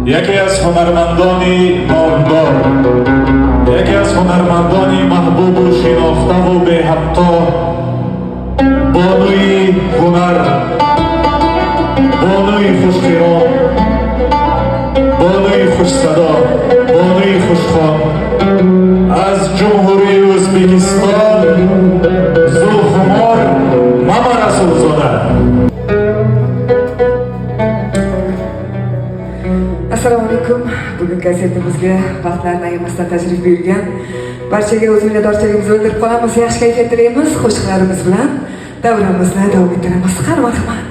یکی از هنرمندانی نامدار، یکی از هنرمندانی محبوب و شناخته و به همتا، بانوی هنر، بانوی خوشخیران، بانوی خوش صدا، بانوی خوشخوان از جمهوری ازبکستان، زلخمار ماما رسولزاده. Assalomu alaykum. Bugun konsertimizga vaqtlarini ayamasdan tashrif buyurgan barchaga o'z minnatdorchiligimizni bildirib qolamiz. Yaxshi kayfiyat tilaymiz. Qo'shiqlarimiz bilan davramizni davom ettiramiz. Har marhamat.